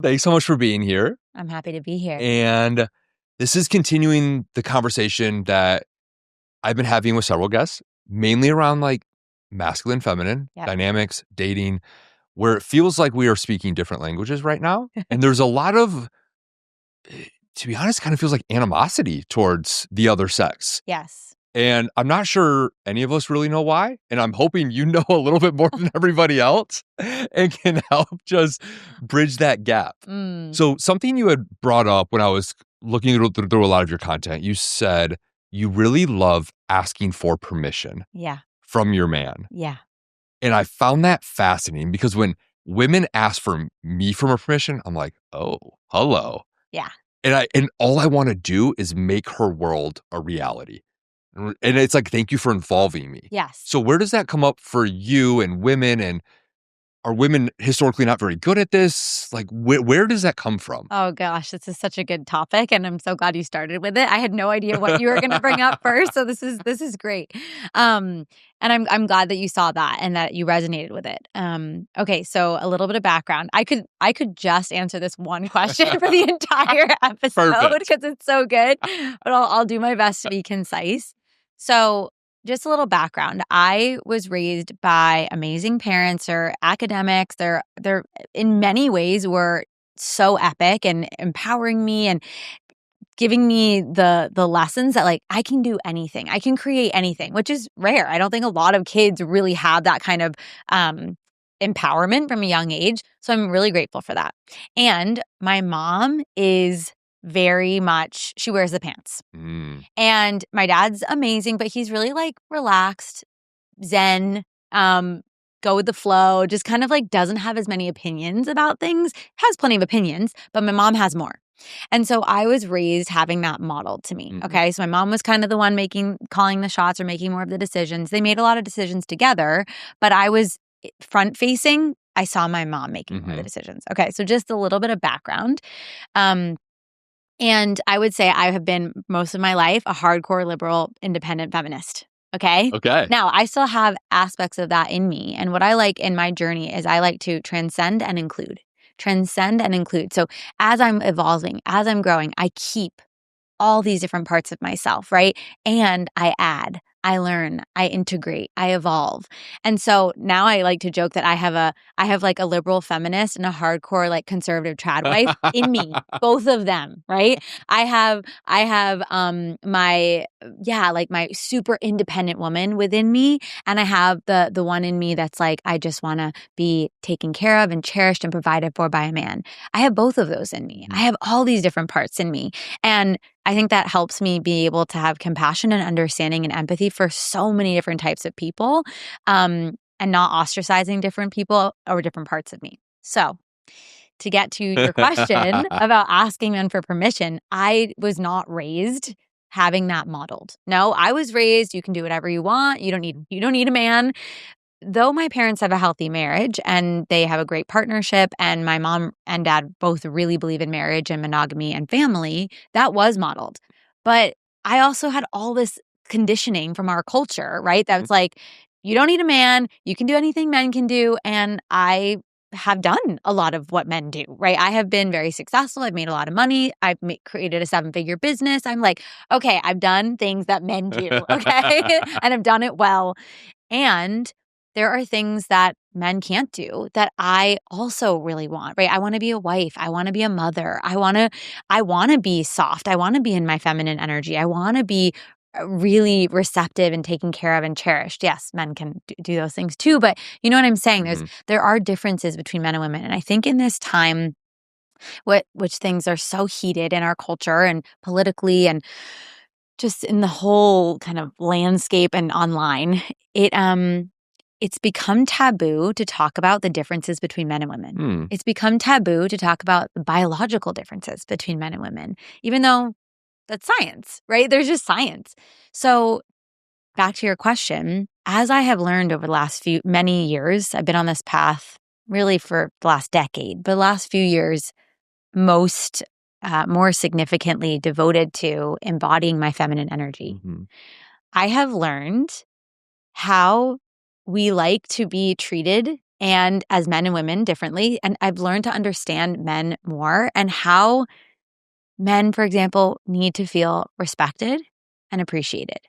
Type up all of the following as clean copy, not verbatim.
Thanks so much for being here. I'm happy to be here. And this is continuing the conversation that I've been having with several guests, mainly around like masculine, feminine dynamics, dating, where it feels like we are speaking different languages right now. And there's a lot of, to be honest, kind of feels like animosity towards the other sex. Yes. And I'm not sure any of us really know why. And I'm hoping you know a little bit more than everybody else and can help just bridge that gap. So something you had brought up when I was looking through a lot of your content, you said you really love asking for permission from your man. Yeah. And I found that fascinating because when women ask for me for permission, I'm like, oh, hello. Yeah. And all I want to do is make her world a reality. And it's like, thank you for involving me. Yes. So where does that come up for you and women? And are women historically not very good at this? Like, where does that come from? Oh, gosh, this is such a good topic. And I'm so glad you started with it. I had no idea what you were going to bring up first. So this is great. And I'm glad that you saw that and that you resonated with it. Okay, so a little bit of background. I could just answer this one question for the entire episode because it's so good. But I'll do my best to be concise. So just a little background. I was raised by amazing parents or academics. They're in many ways were so epic and empowering me and giving me the lessons that like I can do anything. I can create anything, which is rare. I don't think a lot of kids really have that kind of empowerment from a young age. So I'm really grateful for that. And my mom is very much, she wears the pants. And my dad's amazing, but he's really like relaxed, zen, go with the flow, just kind of like doesn't have as many opinions about things, has plenty of opinions, but my mom has more. And so I was raised having that modeled to me. Okay. So my mom was kind of the one calling the shots or making more of the decisions. They made a lot of decisions together, but I was front facing. I saw my mom making more of the decisions. Okay. So just a little bit of background. And I would say I have been most of my life a hardcore liberal, independent feminist. Okay. Now, I still have aspects of that in me. And what I like in my journey is I like to transcend and include. So as I'm evolving, as I'm growing, I keep all these different parts of myself, right? And I add, I learn, I integrate, I evolve. And so now I like to joke that I have like a liberal feminist and a hardcore like conservative trad wife in me, both of them, right? I have my super independent woman within me, and I have the one in me that's like I just want to be taken care of and cherished and provided for by a man. I have both of those in me. I have all these different parts in me. And I think that helps me be able to have compassion and understanding and empathy for so many different types of people, and not ostracizing different people or different parts of me. So to get to your question about asking men for permission, I was not raised having that modeled. No, I was raised, you can do whatever you want. You don't need a man. Though my parents have a healthy marriage and they have a great partnership, and my mom and dad both really believe in marriage and monogamy and family, that was modeled. But I also had all this conditioning from our culture, right? That was like, you don't need a man, you can do anything men can do. And I have done a lot of what men do, right? I have been very successful. I've made a lot of money. I've created a 7-figure business. I'm like, okay, I've done things that men do, okay? And I've done it well. And there are things that men can't do that I also really want, right? I want to be a wife. I want to be a mother. I want to be soft. I want to be in my feminine energy. I want to be really receptive and taken care of and cherished. Yes, men can do those things too, but you know what I'm saying? There are differences between men and women. And I think in this time, which things are so heated in our culture and politically and just in the whole kind of landscape and online, it's become taboo to talk about the differences between men and women. It's become taboo to talk about the biological differences between men and women, even though that's science, right? There's just science. So back to your question, as I have learned over the last many years, I've been on this path really for the last decade, but the last few years, more significantly devoted to embodying my feminine energy. I have learned how we like to be treated and as men and women differently. And I've learned to understand men more and how men, for example, need to feel respected and appreciated.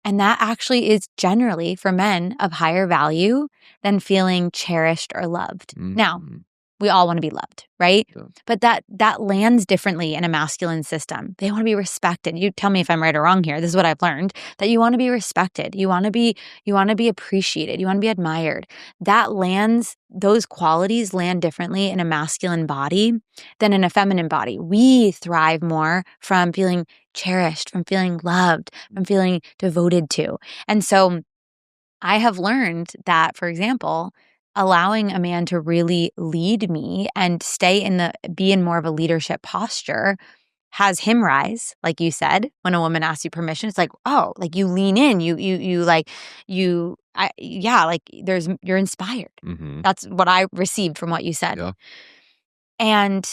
And that actually is generally for men of higher value than feeling cherished or loved. Now, we all want to be loved, right? Yeah. But that lands differently in a masculine system. They want to be respected. You tell me if I'm right or wrong here. This is what I've learned, that you want to be respected. You want to be appreciated. You want to be admired. Those qualities land differently in a masculine body than in a feminine body. We thrive more from feeling cherished, from feeling loved, from feeling devoted to. And so I have learned that, for example, allowing a man to really lead me and be in more of a leadership posture has him rise, like you said. When a woman asks you permission, it's like, oh, like you lean in, you're inspired. Mm-hmm. That's what I received from what you said. Yeah. And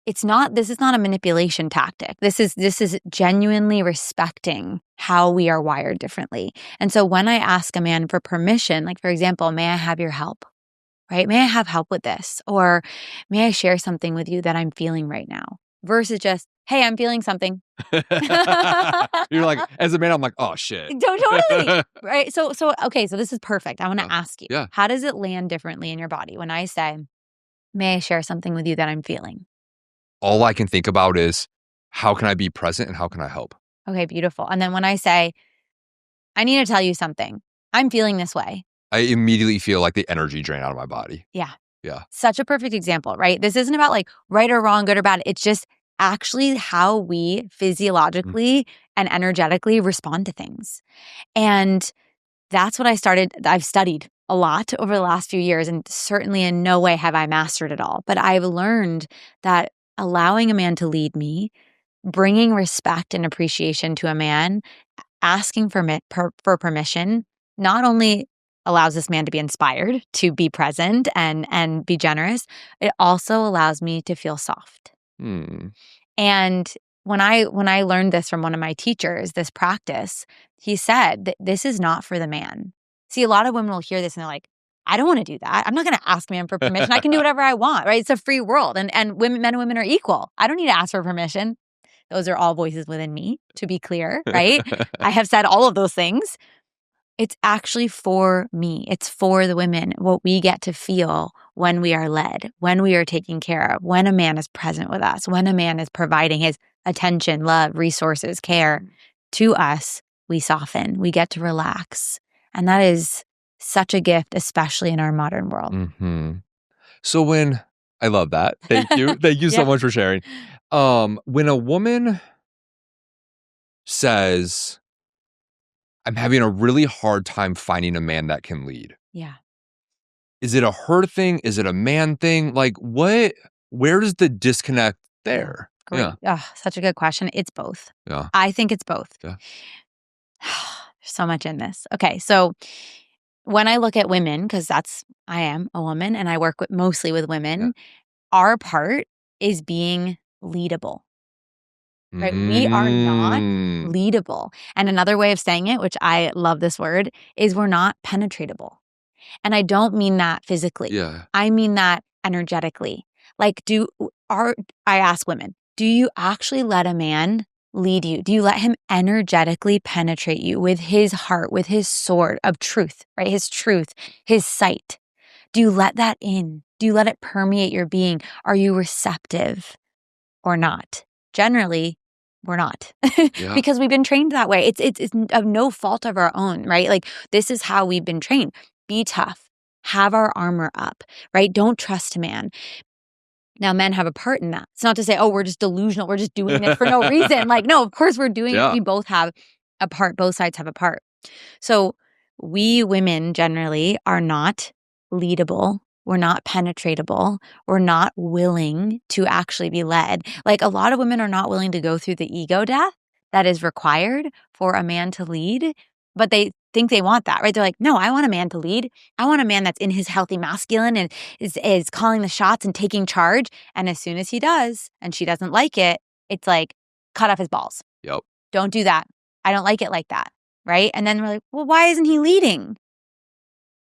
this is not a manipulation tactic. This is genuinely respecting how we are wired differently. And so when I ask a man for permission, like for example, may I have your help? Right? May I have help with this? Or may I share something with you that I'm feeling right now? Versus just, hey, I'm feeling something. You're like, as a man, I'm like, oh shit. Totally. Right. So this is perfect. I want to ask you, how does it land differently in your body when I say, may I share something with you that I'm feeling? All I can think about is, how can I be present and how can I help? Okay, beautiful. And then when I say, I need to tell you something, I'm feeling this way, I immediately feel like the energy drain out of my body. Yeah. Yeah. Such a perfect example, right? This isn't about like right or wrong, good or bad. It's just actually how we physiologically and energetically respond to things. And that's what I've studied a lot over the last few years, and certainly in no way have I mastered it all. But I've learned that allowing a man to lead me, bringing respect and appreciation to a man, asking for permission, not only allows this man to be inspired to be present and be generous, it also allows me to feel soft. And when I learned this from one of my teachers, this practice, he said that this is not for the man. See, a lot of women will hear this and they're like, I don't want to do that. I'm not going to ask a man for permission. I can do whatever I want, right? It's a free world. And men and women are equal. I don't need to ask for permission. Those are all voices within me, to be clear, right? I have said all of those things. It's actually for me. It's for the women, what we get to feel when we are led, when we are taken care of, when a man is present with us, when a man is providing his attention, love, resources, care to us, we soften, we get to relax. And that is such a gift, especially in our modern world. Mm-hmm. So I love that. Thank you. Thank you so much for sharing. When a woman says, I'm having a really hard time finding a man that can lead. Yeah. Is it a her thing? Is it a man thing? Like where does the disconnect there? Great. Yeah. Oh, such a good question. It's both. Yeah. I think it's both. Yeah. There's so much in this. Okay. So when I look at women, because I am a woman and I work mostly with women, our part is being leadable. Right? We are not leadable. And another way of saying it, which I love this word, is we're not penetratable. And I don't mean that physically. Yeah. I mean that energetically. Like I ask women, do you actually let a man lead you? Do you let him energetically penetrate you with his heart, with his sword of truth, right? His truth, his sight. Do you let that in? Do you let it permeate your being? Are you receptive or not? Generally, we're not because we've been trained that way. It's of no fault of our own, right? Like this is how we've been trained. Be tough, have our armor up, right? Don't trust a man. Now, men have a part in that. It's not to say, oh, we're just delusional. We're just doing it for no reason. Like, no, of course we're doing it. We both have a part. Both sides have a part. So we women generally are not leadable. We're not penetratable. We're not willing to actually be led. Like a lot of women are not willing to go through the ego death that is required for a man to lead, but they think they want that, right? They're like, no, I want a man to lead. I want a man that's in his healthy masculine and is calling the shots and taking charge. And as soon as he does, and she doesn't like it, it's like, cut off his balls. Yep. Don't do that. I don't like it like that, right? And then we're like, well, why isn't he leading?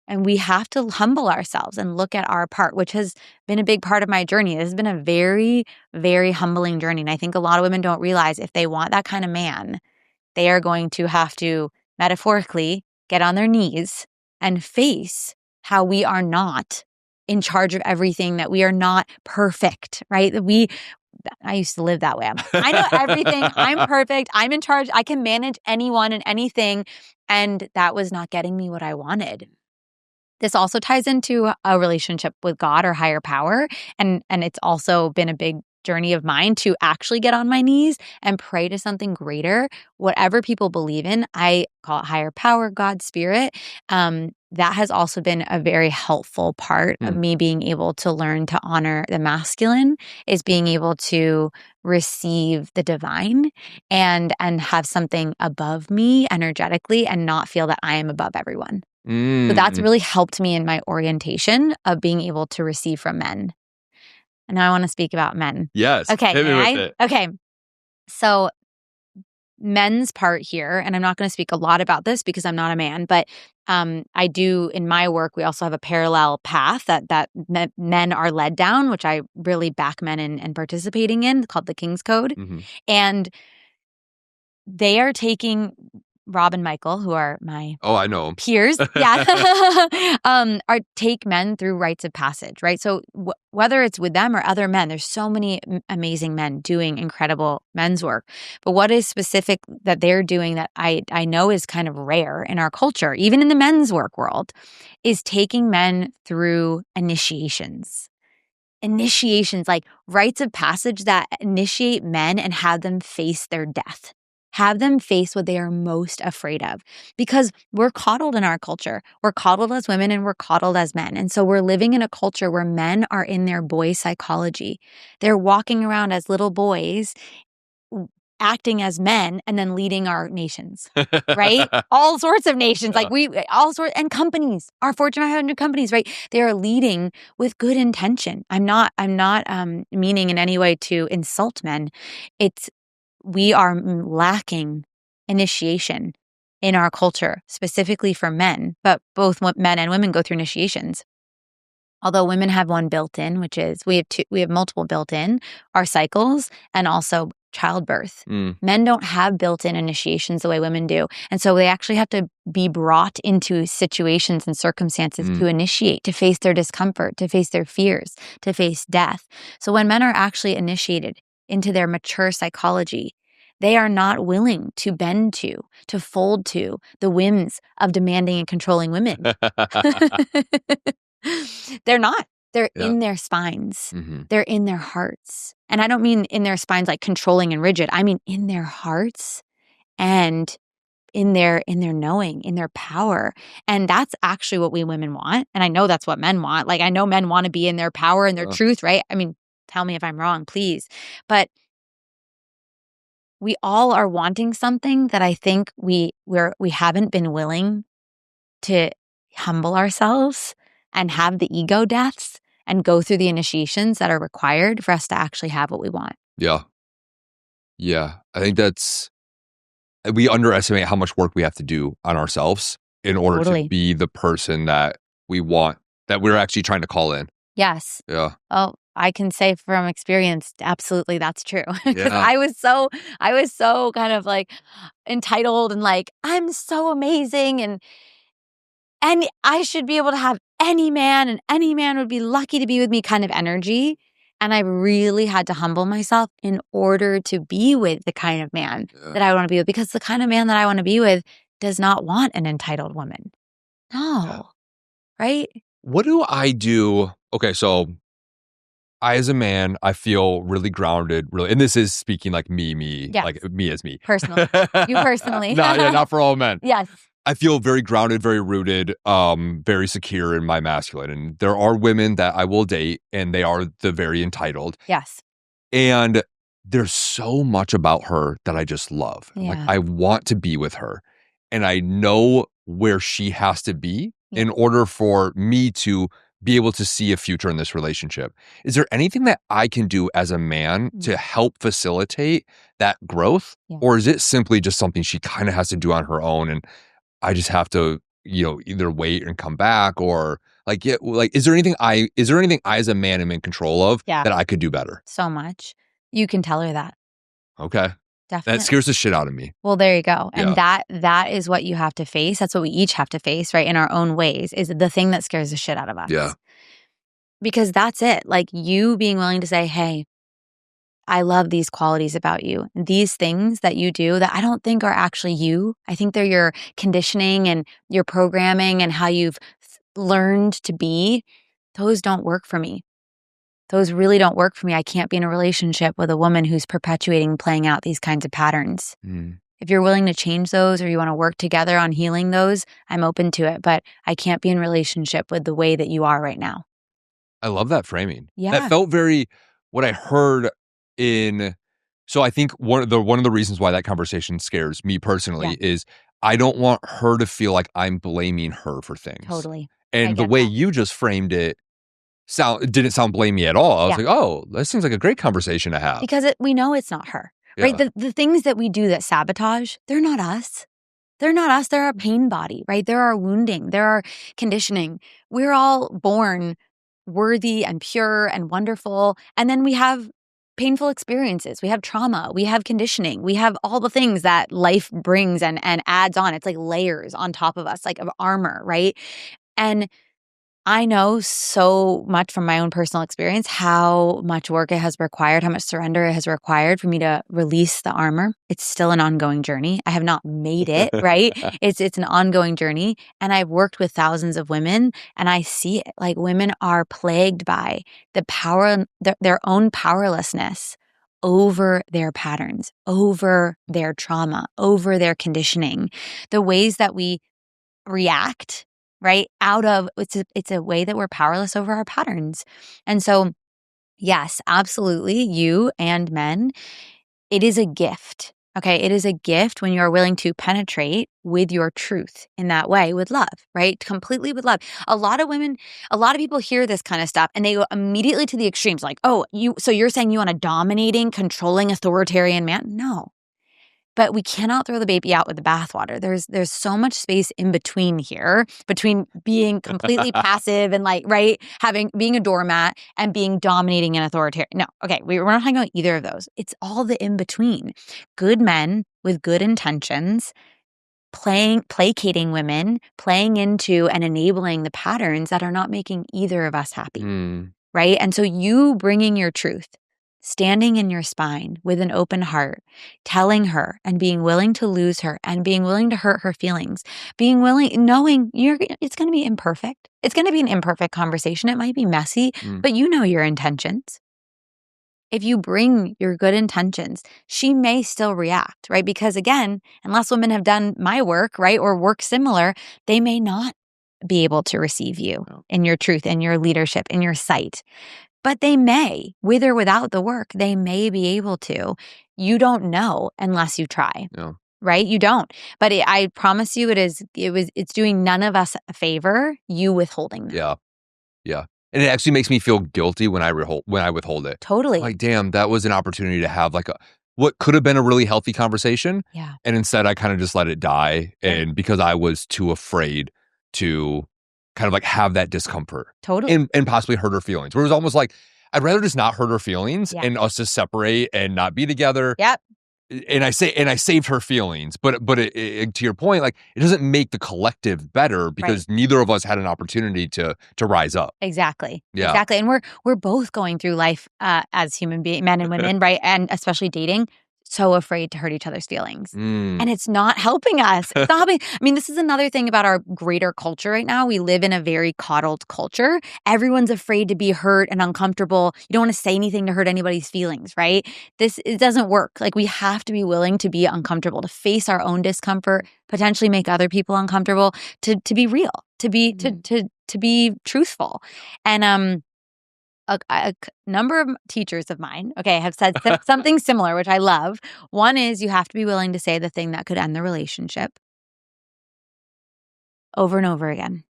And we have to humble ourselves and look at our part, which has been a big part of my journey. This has been a very, very humbling journey. And I think a lot of women don't realize if they want that kind of man, they are going to have to metaphorically get on their knees and face how we are not in charge of everything, that we are not perfect, right? I used to live that way. I know everything. I'm perfect. I'm in charge. I can manage anyone and anything. And that was not getting me what I wanted. This also ties into a relationship with God or higher power. And it's also been a big journey of mine to actually get on my knees and pray to something greater. Whatever people believe in, I call it higher power, God, spirit. That has also been a very helpful part of me being able to learn to honor the masculine, is being able to receive the divine and have something above me energetically and not feel that I am above everyone. So that's really helped me in my orientation of being able to receive from men. And now I want to speak about men. Yes. Okay. Hit me with it. Okay. So men's part here, and I'm not going to speak a lot about this because I'm not a man, but I do in my work, we also have a parallel path that men are led down, which I really back men in participating in, called the King's Code. And they are taking Rob and Michael, who are my I know peers, take men through rites of passage, right? So whether it's with them or other men, there's so many amazing men doing incredible men's work. But what is specific that they're doing that I know is kind of rare in our culture, even in the men's work world, is taking men through initiations. Initiations, like rites of passage that initiate men and have them face their death. Have them face what they are most afraid of, because we're coddled in our culture. We're coddled as women and we're coddled as men. And so we're living in a culture where men are in their boy psychology. They're walking around as little boys, acting as men, and then leading our nations, right? All sorts of nations, and companies, our Fortune 500 companies, right? They are leading with good intention. I'm not meaning in any way to insult men. We are lacking initiation in our culture, specifically for men, but both men and women go through initiations. Although women have one built in, which is we have multiple built in, our cycles and also childbirth. Men don't have built-in initiations the way women do. And so they actually have to be brought into situations and circumstances to initiate, to face their discomfort, to face their fears, to face death. So when men are actually initiated into their mature psychology, they are not willing to bend to fold to the whims of demanding and controlling women. They're not. They're in their spines. They're in their hearts. And I don't mean in their spines like controlling and rigid. I mean in their hearts and in their knowing, in their power. And that's actually what we women want. And I know that's what men want. Like I know men want to be in their power and their truth, right? I mean, tell me if I'm wrong, please. But we all are wanting something that I think we haven't been willing to humble ourselves and have the ego deaths and go through the initiations that are required for us to actually have what we want. Yeah. I think we underestimate how much work we have to do on ourselves in order to be the person that we want, that we're actually trying to call in. Yes. Yeah. Oh, I can say from experience, absolutely that's true. Because I was so kind of like entitled and like, I'm so amazing and I should be able to have any man and any man would be lucky to be with me kind of energy. And I really had to humble myself in order to be with the kind of man that I want to be with, because the kind of man that I want to be with does not want an entitled woman. No. Right? What do I do? Okay, so I, as a man, I feel really grounded, and this is speaking like me, like me as me. Personally. You personally. Not for all men. Yes. I feel very grounded, very rooted, very secure in my masculine. And there are women that I will date and they are the very entitled. Yes. And there's so much about her that I just love. Yeah. Like I want to be with her. And I know where she has to be in order for me to be able to see a future in this relationship. Is there anything that I can do as a man to help facilitate that growth? Or is it simply just something she kind of has to do on her own and I just have to either wait and come back or like, is there anything I as a man am in control of that I could do better? So much. You can tell her that. Okay. Definitely. That scares the shit out of me. Well, there you go. Yeah. And that is what you have to face. That's what we each have to face, right? In our own ways, is the thing that scares the shit out of us. Yeah. Because that's it. Like you being willing to say, hey, I love these qualities about you. These things that you do that I don't think are actually you. I think they're your conditioning and your programming and how you've learned to be. Those don't work for me. Those really don't work for me. I can't be in a relationship with a woman who's perpetuating, playing out these kinds of patterns. If you're willing to change those or you want to work together on healing those, I'm open to it. But I can't be in relationship with the way that you are right now. I love that framing. Yeah. That felt very what I heard in. So I think one of the reasons why that conversation scares me personally is I don't want her to feel like I'm blaming her for things. Totally. And the way you just framed it didn't sound blamey at all. I was like, oh, that seems like a great conversation to have. Because we know it's not her, right? The things that we do that sabotage, they're not us. They're not us. They're our pain body, right? They're our wounding. They're our conditioning. We're all born worthy and pure and wonderful. And then we have painful experiences. We have trauma. We have conditioning. We have all the things that life brings and adds on. It's like layers on top of us, like of armor, right? And I know so much from my own personal experience how much work it has required, how much surrender it has required for me to release the armor. It's still an ongoing journey. I have not made it, right? It's an ongoing journey. And I've worked with thousands of women and I see it. Like women are plagued by the power, their own powerlessness over their patterns, over their trauma, over their conditioning, the ways that we react, right? It's a way that we're powerless over our patterns. And so, yes, absolutely, you and men, it is a gift. Okay, it is a gift when you're willing to penetrate with your truth in that way, with love, right? Completely with love. A lot of people hear this kind of stuff and they go immediately to the extremes, like, oh, so you're saying you want a dominating, controlling, authoritarian man? No. But we cannot throw the baby out with the bathwater. There's so much space in between here, between being completely passive and like, right, being a doormat and being dominating and authoritarian. No, okay, we're not talking about either of those. It's all the in between. Good men with good intentions, placating women, playing into and enabling the patterns that are not making either of us happy, right? And so you bringing your truth, standing in your spine with an open heart, telling her and being willing to lose her and being willing to hurt her feelings, knowing it's going to be imperfect. It's going to be an imperfect conversation. It might be messy, but you know your intentions. If you bring your good intentions, she may still react, right? Because again, unless women have done my work, right, or work similar, they may not be able to receive you in your truth, in your leadership, in your sight. But they may, with or without the work, they may be able to. You don't know unless you try, right? You don't. But I promise you, it's doing none of us a favor. You withholding them. Yeah. And it actually makes me feel guilty when I withhold it. Totally. I'm like, damn, that was an opportunity to have like what could have been a really healthy conversation. Yeah. And instead, I kind of just let it die, and because I was too afraid to kind of like have that discomfort. Totally. And possibly hurt her feelings. Where it was almost like, I'd rather just not hurt her feelings and us just separate and not be together. Yep. And I saved her feelings, but to your point, like it doesn't make the collective better because neither of us had an opportunity to rise up. Exactly. Yeah. Exactly. And we're both going through life as human beings, men and women, right? And especially dating, so afraid to hurt each other's feelings. And it's not helping us. It's not helping. I mean, this is another thing about our greater culture right now. We live in a very coddled culture. Everyone's afraid to be hurt and uncomfortable. You don't want to say anything to hurt anybody's feelings, right? It doesn't work. Like we have to be willing to be uncomfortable, to face our own discomfort, potentially make other people uncomfortable, to be real, to be truthful. And a number of teachers of mine, have said something similar, which I love. One is you have to be willing to say the thing that could end the relationship over and over again.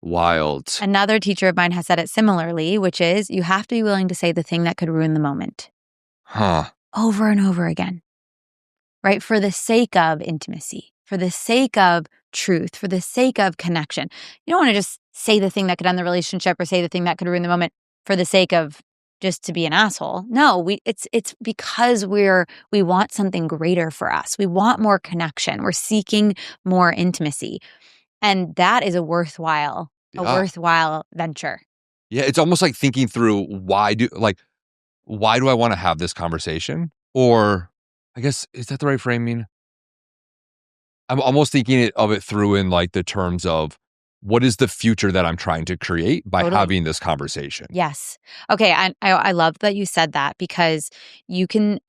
Wild. Another teacher of mine has said it similarly, which is you have to be willing to say the thing that could ruin the moment. Over and over again, right? For the sake of intimacy, for the sake of truth, for the sake of connection. You don't want to just say the thing that could end the relationship or say the thing that could ruin the moment for the sake of just to be an asshole. No, it's because we want something greater for us. We want more connection. We're seeking more intimacy. And that is a worthwhile venture. Yeah, it's almost like thinking through why do I want to have this conversation? Or I guess, is that the right framing? I'm almost thinking of it through in like the terms of what is the future that I'm trying to create by having this conversation? Yes. Okay. I love that you said that, because you can,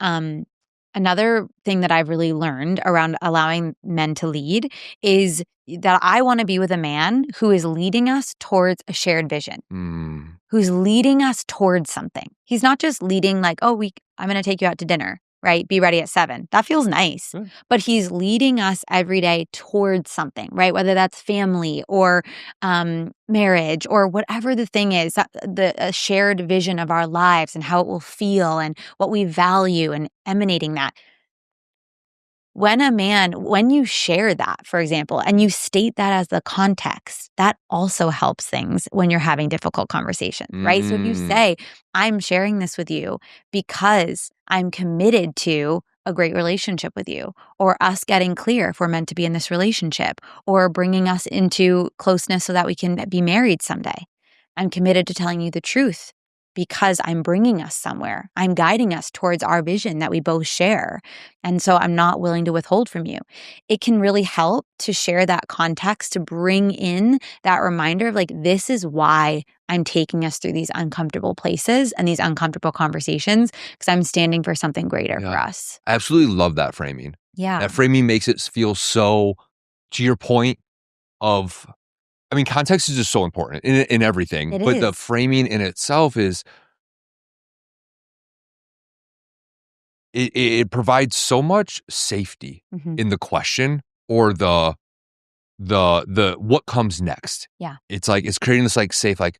another thing that I've really learned around allowing men to lead is that I want to be with a man who is leading us towards a shared vision, who's leading us towards something. He's not just leading like, oh, I'm going to take you out to dinner, right? Be ready at 7. That feels nice. But he's leading us every day towards something, right? Whether that's family or marriage or whatever the thing is, a shared vision of our lives and how it will feel and what we value and emanating that. When you share that, for example, and you state that as the context, that also helps things when you're having difficult conversations, right? So if you say, I'm sharing this with you because I'm committed to a great relationship with you, or us getting clear if we're meant to be in this relationship, or bringing us into closeness so that we can be married someday. I'm committed to telling you the truth because I'm bringing us somewhere. I'm guiding us towards our vision that we both share. And so I'm not willing to withhold from you. It can really help to share that context, to bring in that reminder of like, this is why I'm taking us through these uncomfortable places and these uncomfortable conversations, because I'm standing for something greater for us. I absolutely love that framing. Yeah. That framing makes it feel so, to your point of, I mean, context is just so important in everything. But the framing in itself is, it provides so much safety in the question or the what comes next. Yeah. It's like, it's creating this like safe, like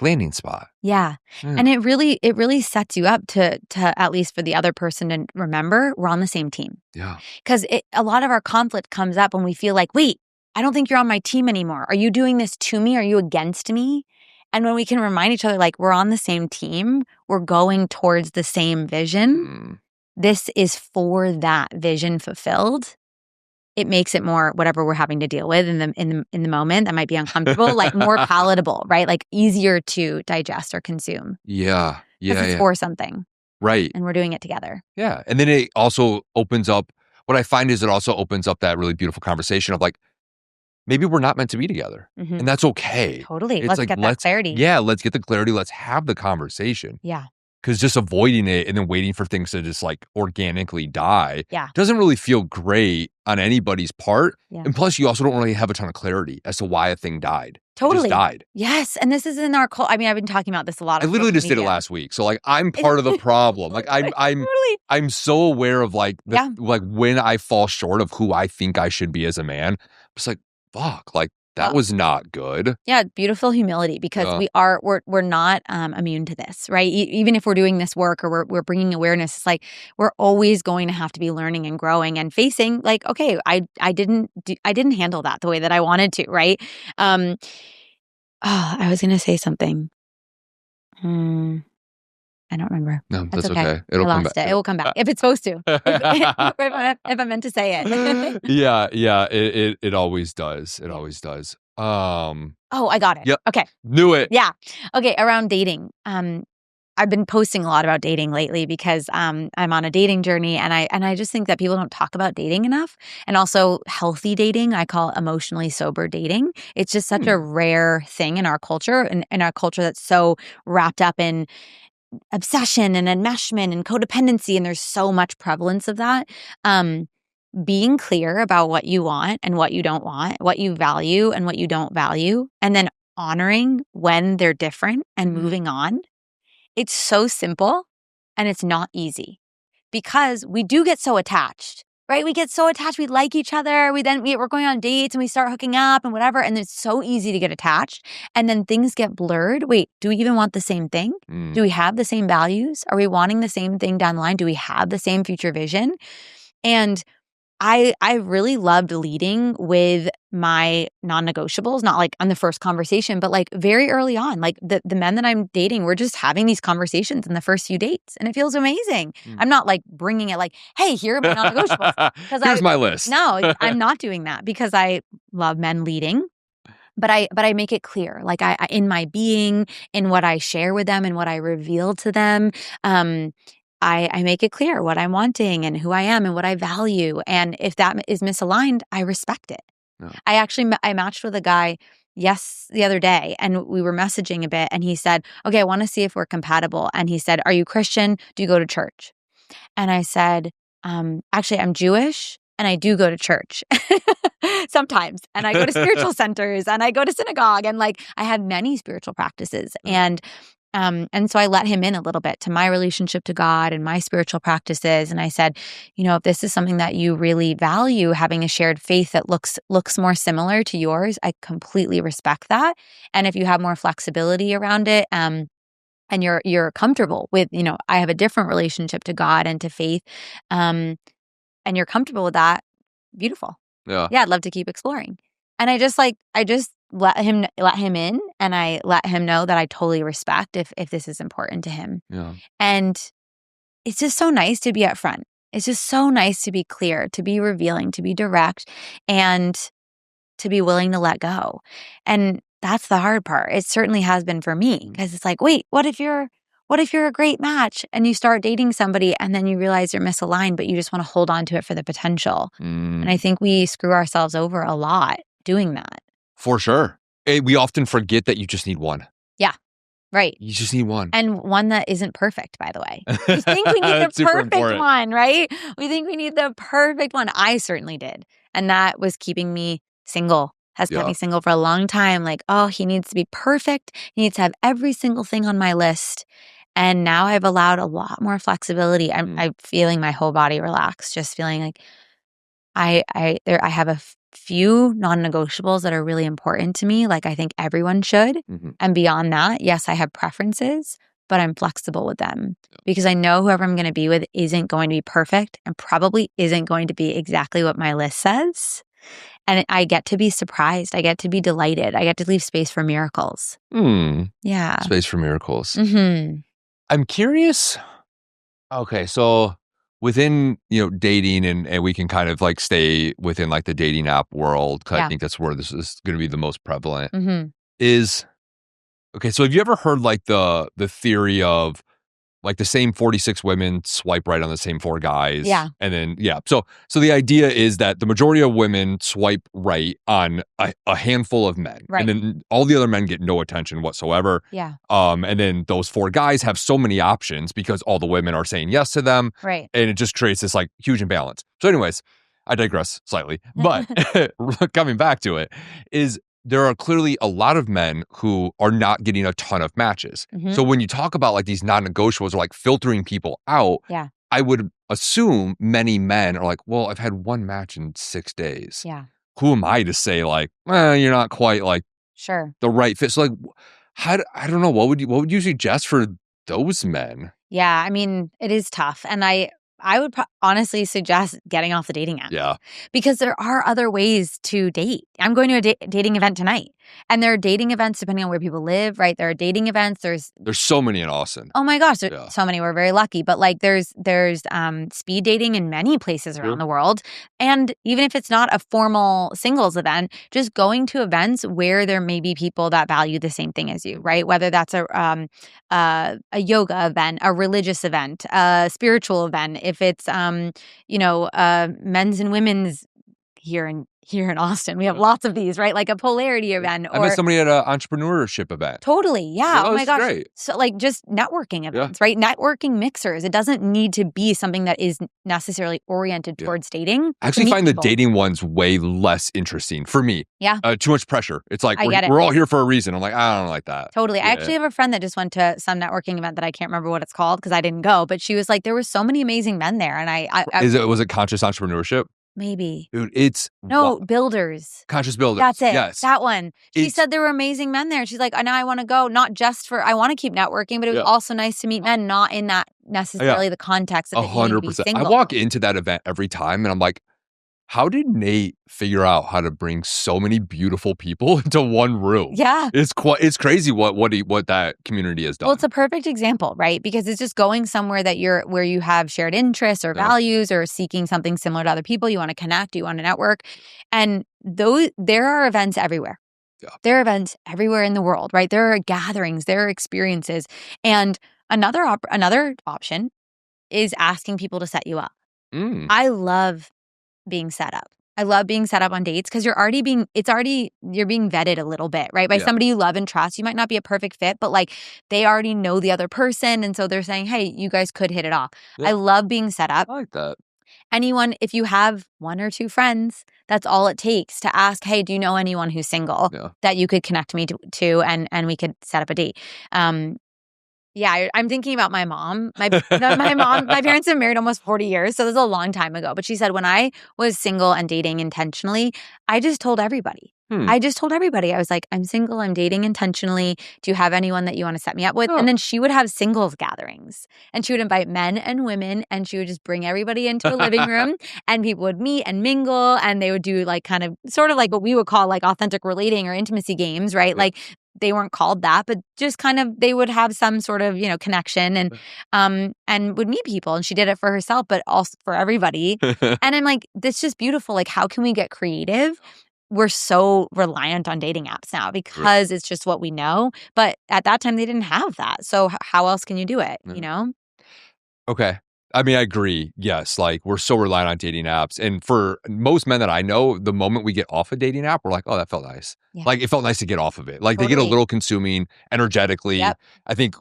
landing spot. Yeah. And it really sets you up to at least for the other person to remember we're on the same team. Yeah. Because a lot of our conflict comes up when we feel like, wait, I don't think you're on my team anymore. Are you doing this to me? Are you against me? And when we can remind each other, like, we're on the same team, we're going towards the same vision. This is for that vision fulfilled. It makes it more, whatever we're having to deal with in the moment that might be uncomfortable, like more palatable, right? Like easier to digest or consume. Yeah. Because it's for something. Right. And we're doing it together. Yeah. And then it also opens up, what I find is it also opens up that really beautiful conversation of like, maybe we're not meant to be together. And that's okay. Totally. It's let's like, get that clarity. Yeah, let's get the clarity. Let's have the conversation. Yeah. Because just avoiding it and then waiting for things to just like organically die doesn't really feel great on anybody's part. Yeah. And plus, you also don't really have a ton of clarity as to why a thing died. Totally. It just died. Yes. And this is in our culture. I mean, I've been talking about this a lot. I literally just did it last week. So like, I'm part of the problem. Like I'm so aware of like, like when I fall short of who I think I should be as a man. It's like, fuck, like that was not good. Yeah, beautiful humility, because we're not immune to this, right? Even if we're doing this work or we're bringing awareness, it's like we're always going to have to be learning and growing and facing like, okay, I didn't handle that the way that I wanted to, right? I was going to say something. I don't remember. No, that's okay. It'll come back. It will come back if it's supposed to. if I meant to say it. Yeah. It always does. It always does. Oh, I got it. Yep. Okay. Knew it. Yeah. Okay. Around dating. I've been posting a lot about dating lately because I'm on a dating journey, and I just think that people don't talk about dating enough, and also healthy dating. I call it emotionally sober dating. It's just such a rare thing in our culture, and in our culture that's so wrapped up in obsession and enmeshment and codependency, and there's so much prevalence of that. Being clear about what you want and what you don't want, what you value and what you don't value, and then honoring when they're different and moving on. It's so simple, and it's not easy because we do get so attached, right? We get so attached. We like each other. We're going on dates and we start hooking up and whatever. And it's so easy to get attached. And then things get blurred. Wait, do we even want the same thing? Do we have the same values? Are we wanting the same thing down the line? Do we have the same future vision? And I really loved leading with my non-negotiables, not like on the first conversation, but like very early on. Like the men that I'm dating, we're just having these conversations in the first few dates, and it feels amazing. I'm not like bringing it like, hey, here are my non-negotiables. Here's my list. No, I'm not doing that because I love men leading. But I make it clear, like I in my being, in what I share with them and what I reveal to them. I make it clear what I'm wanting and who I am and what I value. And if that is misaligned, I respect it. No. I matched with a guy the other day, and we were messaging a bit, and he said, okay, I want to see if we're compatible. And he said, are you Christian? Do you go to church? And I said, actually, I'm Jewish and I do go to church sometimes. And I go to spiritual centers and I go to synagogue, and like I had many spiritual practices. And so I let him in a little bit to my relationship to God and my spiritual practices. And I said, if this is something that you really value, having a shared faith that looks more similar to yours, I completely respect that. And if you have more flexibility around it, and you're comfortable with, I have a different relationship to God and to faith, and you're comfortable with that, beautiful. Yeah, I'd love to keep exploring. And I just let him in, and I let him know that I totally respect if this is important to him. Yeah. And it's just so nice to be upfront. It's just so nice to be clear, to be revealing, to be direct, and to be willing to let go. And that's the hard part. It certainly has been for me, because it's like, wait, what if you're a great match and you start dating somebody and then you realize you're misaligned, but you just want to hold on to it for the potential? And I think we screw ourselves over a lot doing that. For sure. We often forget that you just need one. Yeah. Right. You just need one. And one that isn't perfect, by the way. We think we need the perfect one, right? We think we need the perfect one. I certainly did. And that was keeping me single. Has kept me single for a long time. Like, oh, he needs to be perfect. He needs to have every single thing on my list. And now I've allowed a lot more flexibility. I'm feeling my whole body relax, just feeling like I have a few non-negotiables that are really important to me, like I think everyone should. And beyond that, yes, I have preferences, but I'm flexible with them because I know whoever I'm going to be with isn't going to be perfect and probably isn't going to be exactly what my list says. And I get to be surprised. I get to be delighted. I get to leave space for miracles. Yeah. Space for miracles. I'm curious. Okay, so within, dating, and we can kind of like stay within like the dating app world, because I think that's where this is going to be the most prevalent, is, okay, so have you ever heard like the theory of like the same 46 women swipe right on the same 4 guys? Yeah. And then, so the idea is that the majority of women swipe right on a handful of men. Right. And then all the other men get no attention whatsoever. Yeah. And then those 4 guys have so many options because all the women are saying yes to them. Right. And it just creates this like huge imbalance. So anyways, I digress slightly. But coming back to it, is there are clearly a lot of men who are not getting a ton of matches. So when you talk about like these non-negotiables or like filtering people out, I would assume many men are like, well, I've had one match in 6 days. Yeah. Who am I to say like, you're not quite like the right fit? So like, I don't know, what would you suggest for those men? Yeah, I mean, it is tough. And I would honestly suggest getting off the dating app. Yeah. Because there are other ways to date. I'm going to a dating event tonight. And there are dating events depending on where people live, right? There are dating events. There's so many in Austin. Oh my gosh, there's so many. We're very lucky. But like there's speed dating in many places around the world. And even if it's not a formal singles event, just going to events where there may be people that value the same thing as you, right? Whether that's a yoga event, a religious event, a spiritual event, if it's men's and women's here in Austin. We have lots of these, right? Like a Polarity event. I met somebody at an entrepreneurship event. Totally. Yeah. Oh my gosh. Great. So like just networking events, right? Networking mixers. It doesn't need to be something that is necessarily oriented towards dating. I actually find the dating ones way less interesting for me. Yeah. Too much pressure. It's like, we're all here for a reason. I'm like, I don't like that. Totally. I actually have a friend that just went to some networking event that I can't remember what it's called because I didn't go, but she was like, there were so many amazing men there. And was it conscious entrepreneurship? Maybe. Dude, it's... Builders. Conscious Builders. That's it. Yes. That one. She said there were amazing men there. She's like, now I want to go, not just for... I want to keep networking, but it was also nice to meet men, not in that necessarily the context of it needing to be single. I walk into that event every time, and I'm like, How did Nate figure out how to bring so many beautiful people into one room? Yeah. It's crazy what that community has done. Well, it's a perfect example, right? Because it's just going somewhere where you have shared interests or values or seeking something similar to other people. You want to connect, you want to network. And there are events everywhere. Yeah. There are events everywhere in the world, right? There are gatherings, there are experiences. And another option is asking people to set you up. I love being set up. I love being set up on dates because you're being vetted a little bit, right? By somebody you love and trust. You might not be a perfect fit, but like they already know the other person. And so they're saying, hey, you guys could hit it off. Yeah. I love being set up. I like that. Anyone, if you have one or two friends, that's all it takes to ask, hey, do you know anyone who's single that you could connect me to and we could set up a date? Yeah, I'm thinking about my mom. My parents have been married almost 40 years, so this is a long time ago. But she said when I was single and dating intentionally, I just told everybody. I was like, I'm single, I'm dating intentionally. Do you have anyone that you want to set me up with? And then she would have singles gatherings. And she would invite men and women, and she would just bring everybody into a living room, and people would meet and mingle, and they would do like kind of sort of like what we would call like authentic relating or intimacy games, right? Like they weren't called that, but just kind of they would have some sort of, connection and would meet people. And she did it for herself, but also for everybody. And I'm like, this is just beautiful. Like, how can we get creative? We're so reliant on dating apps now because it's just what we know. But at that time, they didn't have that. So how else can you do it, Okay. I mean, I agree. Yes, like we're so reliant on dating apps. And for most men that I know, the moment we get off a dating app, we're like, oh, that felt nice. Yeah. Like it felt nice to get off of it. Like they get a little consuming energetically. Yep. I think,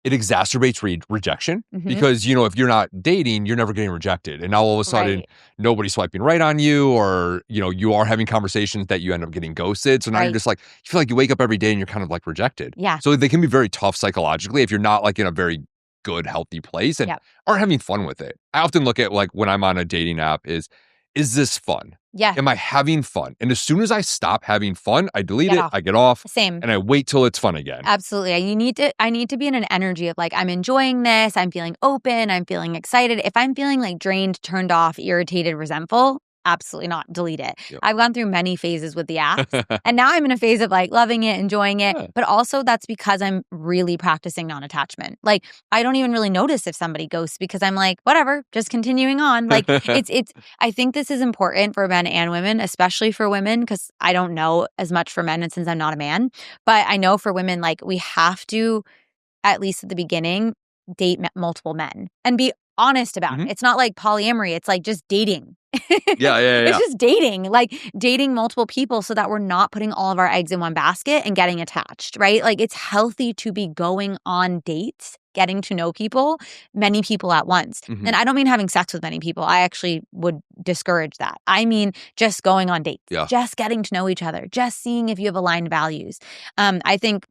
it exacerbates rejection because, if you're not dating, you're never getting rejected. And now all of a sudden, nobody's swiping right on you or, you are having conversations that you end up getting ghosted. So now you're just like, you feel like you wake up every day and you're kind of like rejected. Yeah. So they can be very tough psychologically if you're not like in a very good, healthy place and aren't having fun with it. I often look at like when I'm on a dating app is this fun? Yeah. Am I having fun? And as soon as I stop having fun, I delete it, I get off. Same. And I wait till it's fun again. Absolutely. I need to be in an energy of like, I'm enjoying this. I'm feeling open. I'm feeling excited. If I'm feeling like drained, turned off, irritated, resentful, absolutely not. Delete it. Yep. I've gone through many phases with the apps. And now I'm in a phase of like loving it, enjoying it. Yeah. But also that's because I'm really practicing non-attachment. Like I don't even really notice if somebody ghosts because I'm like, whatever, just continuing on. Like I think this is important for men and women, especially for women, because I don't know as much for men and since I'm not a man. But I know for women, like we have to, at least at the beginning, date multiple men and be honest about it. It's not like polyamory. It's like just dating. Yeah. It's just dating, like dating multiple people so that we're not putting all of our eggs in one basket and getting attached, right? Like it's healthy to be going on dates, getting to know people, many people at once. And I don't mean having sex with many people. I actually would discourage that. I mean just going on dates, just getting to know each other, just seeing if you have aligned values. I think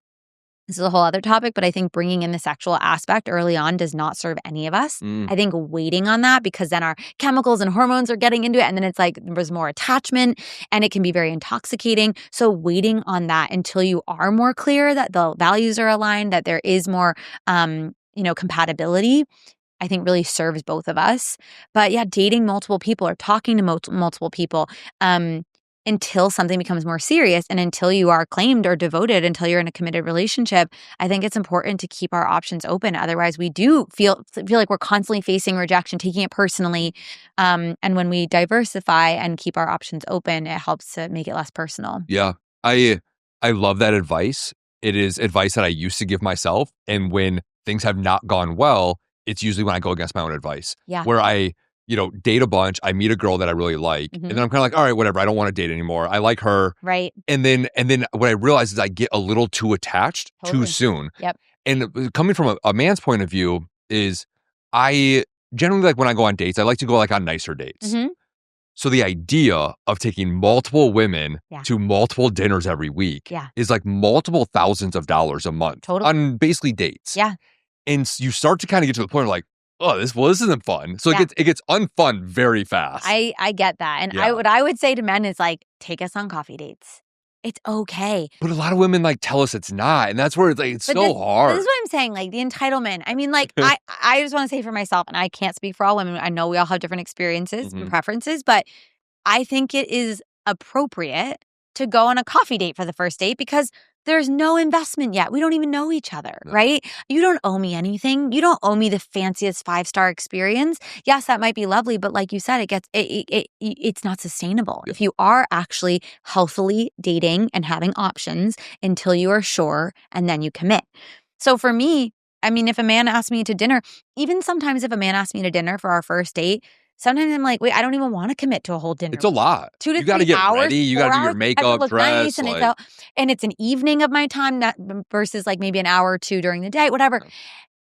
this is a whole other topic, but I think bringing in the sexual aspect early on does not serve any of us. I think waiting on that because then our chemicals and hormones are getting into it and then it's like there's more attachment and it can be very intoxicating. So waiting on that until you are more clear that the values are aligned, that there is more, compatibility, I think really serves both of us. But yeah, dating multiple people or talking to multiple people, until something becomes more serious and until you are claimed or devoted, until you're in a committed relationship, I think it's important to keep our options open. Otherwise, we do feel like we're constantly facing rejection, taking it personally. And when we diversify and keep our options open, it helps to make it less personal. Yeah, I love that advice. It is advice that I used to give myself. And when things have not gone well, it's usually when I go against my own advice. Yeah. Where I date a bunch. I meet a girl that I really like. And then I'm kind of like, all right, whatever. I don't want to date anymore. I like her. Right. And then what I realize is I get a little too attached too soon. Yep. And coming from a man's point of view is I generally like when I go on dates, I like to go like on nicer dates. So the idea of taking multiple women to multiple dinners every week is like multiple thousands of dollars a month on basically dates. Yeah. And you start to kind of get to the point where like, oh, this isn't fun. So it gets unfun very fast. I get that. And what I would say to men is like, take us on coffee dates. It's okay. But a lot of women like tell us it's not. And that's where it's like, it's so hard. This is what I'm saying. Like the entitlement. I mean, like I just want to say for myself, and I can't speak for all women. I know we all have different experiences and preferences, but I think it is appropriate to go on a coffee date for the first date because there's no investment yet. We don't even know each other, right? You don't owe me anything. You don't owe me the fanciest 5-star experience. Yes, that might be lovely, but like you said, it's not sustainable. If you are actually healthily dating and having options until you are sure, and then you commit. So for me, I mean, if a man asks me to dinner, even sometimes if a man asks me to dinner for our first date, sometimes I'm like, wait, I don't even want to commit to a whole dinner. It's a lot. 2 to 3 hours. You got to get ready. You got to do your makeup, dress. Nice, and it's an evening of my time versus like maybe an hour or two during the day, whatever.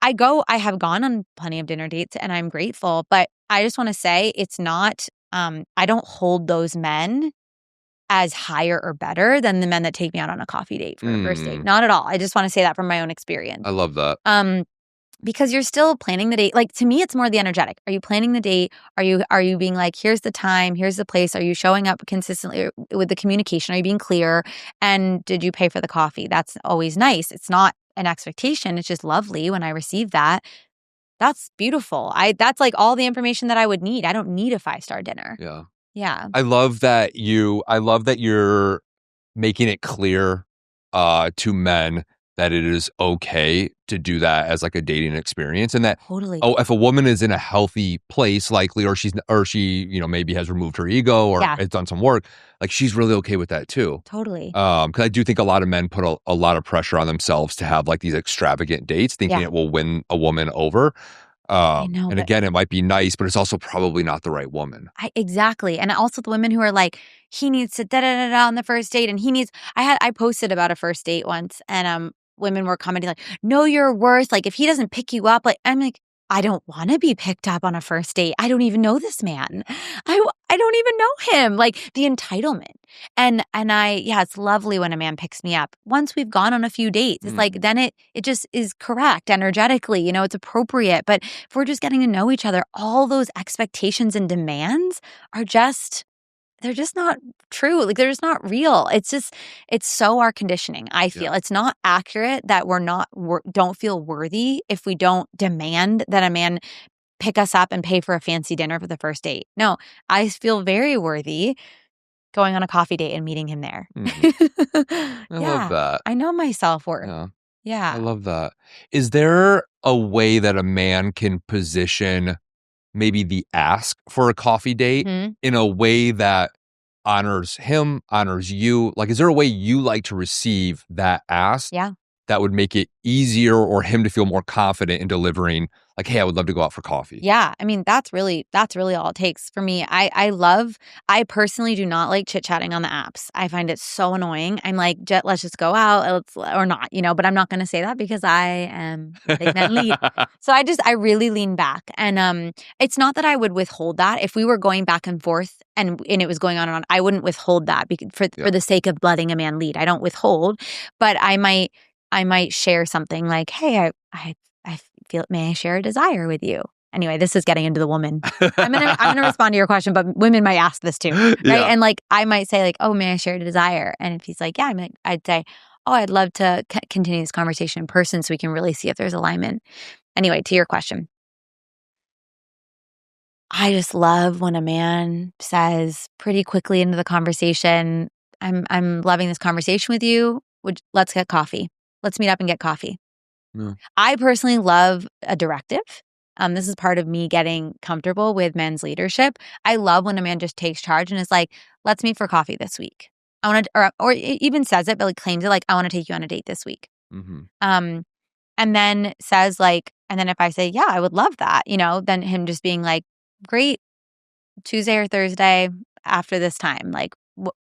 I have gone on plenty of dinner dates and I'm grateful, but I just want to say it's not, I don't hold those men as higher or better than the men that take me out on a coffee date for a first date. Not at all. I just want to say that from my own experience. I love that. Because you're still planning the date. Like to me, it's more the energetic. Are you planning the date? Are you being like, here's the time, here's the place? Are you showing up consistently with the communication? Are you being clear? And did you pay for the coffee? That's always nice. It's not an expectation. It's just lovely when I receive that. That's beautiful. That's like all the information that I would need. I don't need a 5-star dinner. Yeah. Yeah. I love that you're making it clear to men that it is okay to do that as like a dating experience, and that if a woman is in a healthy place, likely, or she maybe has removed her ego or has done some work, like she's really okay with that too. Totally. Because I do think a lot of men put a lot of pressure on themselves to have like these extravagant dates, thinking it will win a woman over. I know, and again, it might be nice, but it's also probably not the right woman. Exactly. And also the women who are like, he needs to da-da-da-da on the first date. And I posted about a first date once and women were commenting like, know your worth. Like if he doesn't pick you up, like I'm like, I don't want to be picked up on a first date. I don't even know this man. I don't even know him. Like the entitlement. And it's lovely when a man picks me up. Once we've gone on a few dates, it's like, then it just is correct energetically, it's appropriate. But if we're just getting to know each other, all those expectations and demands are they're just not true. Like they're just not real. It's so our conditioning. I feel it's not accurate that don't feel worthy if we don't demand that a man pick us up and pay for a fancy dinner for the first date. No, I feel very worthy going on a coffee date and meeting him there. I love that. I know my self-worth. Yeah. I love that. Is there a way that a man can position maybe the ask for a coffee date in a way that honors him, honors you? Like, is there a way you like to receive that ask that would make it easier or him to feel more confident in delivering, like, hey, I would love to go out for coffee? Yeah. I mean, that's really all it takes for me. I personally do not like chit-chatting on the apps. I find it so annoying. I'm like, let's just go out or not, but I'm not going to say that because I am letting men lead. So I really lean back. And it's not that I would withhold that. If we were going back and forth and it was going on and on, I wouldn't withhold that for the sake of letting a man lead. I don't withhold, but I might share something like, hey, I feel, may I share a desire with you? Anyway, this is getting into the woman. I'm gonna respond to your question, but women might ask this too, right? Yeah. And like I might say like, oh, may I share a desire? And if he's like, yeah, I'd say, oh, I'd love to continue this conversation in person so we can really see if there's alignment. Anyway, to your question, I just love when a man says pretty quickly into the conversation, I'm loving this conversation with you. Let's get coffee. Let's meet up and get coffee. Yeah. I personally love a directive. This is part of me getting comfortable with men's leadership. I love when a man just takes charge and is like, let's meet for coffee this week. I want to, or even says it, but like claims it like, I want to take you on a date this week. And then says like, and then if I say, yeah, I would love that, then him just being like, great, Tuesday or Thursday after this time, like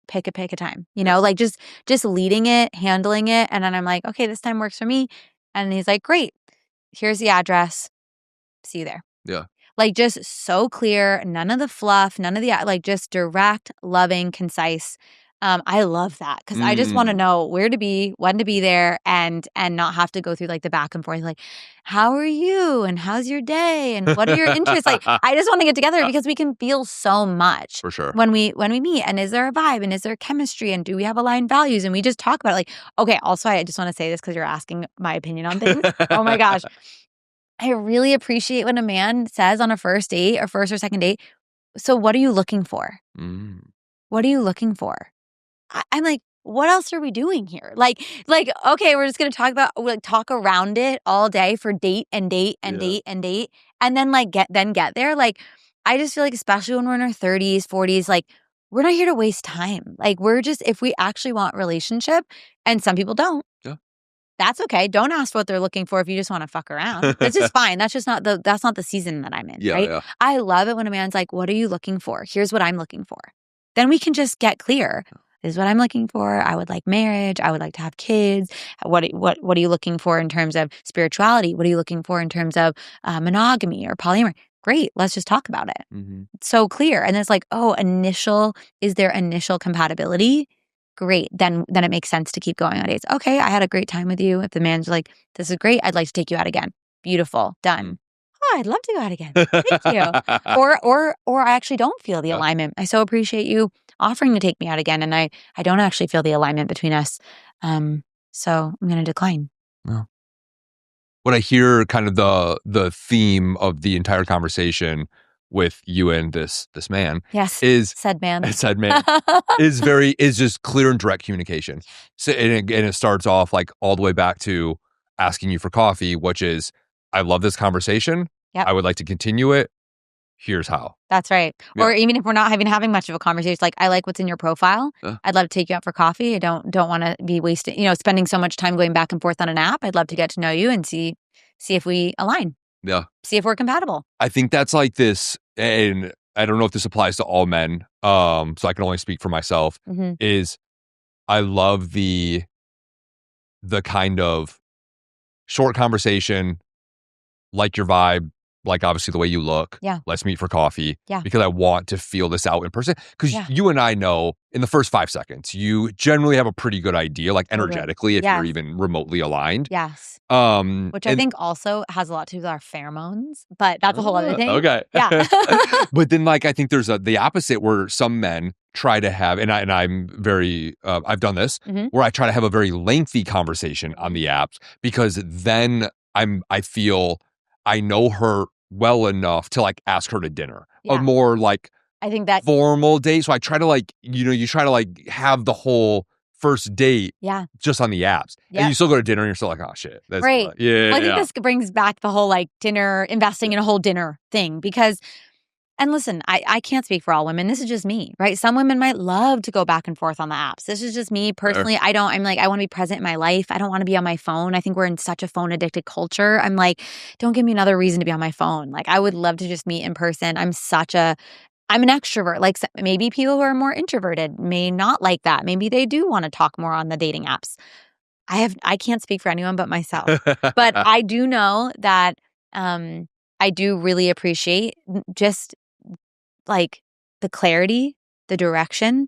pick a time, like just leading it, handling it. And then I'm like, okay, this time works for me. And he's like, great, here's the address. See you there. Yeah. Like just so clear, none of the fluff, none of the, like just direct, loving, concise. I love that because I just want to know where to be, when to be there, and not have to go through like the back and forth, like, how are you? And how's your day? And what are your interests? Like, I just want to get together because we can feel so much for sure when we meet. And is there a vibe? And is there chemistry? And do we have aligned values? And we just talk about it. Like, okay, also, I just want to say this because you're asking my opinion on things. Oh my gosh. I really appreciate when a man says on a first date or first or second date, so what are you looking for? What are you looking for? I'm like, what else are we doing here? Like, okay, we're just gonna talk around it all day for date and date and date and date, and then get there. Like, I just feel like, especially when we're in our 30s, 40s, like, we're not here to waste time. Like, we're just, if we actually want relationship, and some people don't. Yeah. That's okay. Don't ask what they're looking for if you just want to fuck around. That's just fine. That's just not that's not the season that I'm in, right? Yeah. I love it when a man's like, what are you looking for? Here's what I'm looking for. Then we can just get clear. This is what I'm looking for. I would like marriage. I would like to have kids. What are you looking for in terms of spirituality? What are you looking for in terms of monogamy or polyamory? Great. Let's just talk about it. It's so clear. And it's like, oh, is there initial compatibility? Great. Then it makes sense to keep going on dates. Okay, I had a great time with you. If the man's like, this is great, I'd like to take you out again. Beautiful. Done. Oh, I'd love to go out again. Thank you. Or I actually don't feel the alignment. I so appreciate you offering to take me out again, and I don't actually feel the alignment between us. So I'm going to decline. Yeah. What I hear, kind of the theme of the entire conversation with you and this man, is said man is just clear and direct communication. So and it starts off like all the way back to asking you for coffee, which is, I love this conversation. Yep. I would like to continue it. Here's how. That's right. Yeah. Or even if we're not having much of a conversation, it's like, I like what's in your profile. I'd love to take you out for coffee. I don't want to be wasting, spending so much time going back and forth on an app. I'd love to get to know you and see if we align. Yeah. See if we're compatible. I think that's like this, and I don't know if this applies to all men, so I can only speak for myself, is I love the kind of short conversation, like your vibe, like obviously the way you look. Yeah. Let's meet for coffee. Yeah. Because I want to feel this out in person. Because you and I know in the first 5 seconds, you generally have a pretty good idea, like energetically, if you're even remotely aligned. Yes. Which I think also has a lot to do with our pheromones, but that's a whole other thing. Okay. Yeah. But then I think there's the opposite where some men try to have, and I'm very, I've done this, where I try to have a very lengthy conversation on the apps, because then I feel I know her well enough to ask her to dinner. A more I think that formal date. So I try to you try to have the whole first date just on the apps. And you still go to dinner and you're still like, oh shit. That's right. Well, I think this brings back the whole dinner, investing in a whole dinner thing, because, and listen, I can't speak for all women. This is just me, right? Some women might love to go back and forth on the apps. This is just me personally. Sure. I want to be present in my life. I don't want to be on my phone. I think we're in such a phone addicted culture. I'm like, don't give me another reason to be on my phone. I would love to just meet in person. I'm an extrovert. Maybe people who are more introverted may not like that. Maybe they do want to talk more on the dating apps. I can't speak for anyone but myself. But I do know that I do really appreciate just the clarity, the direction,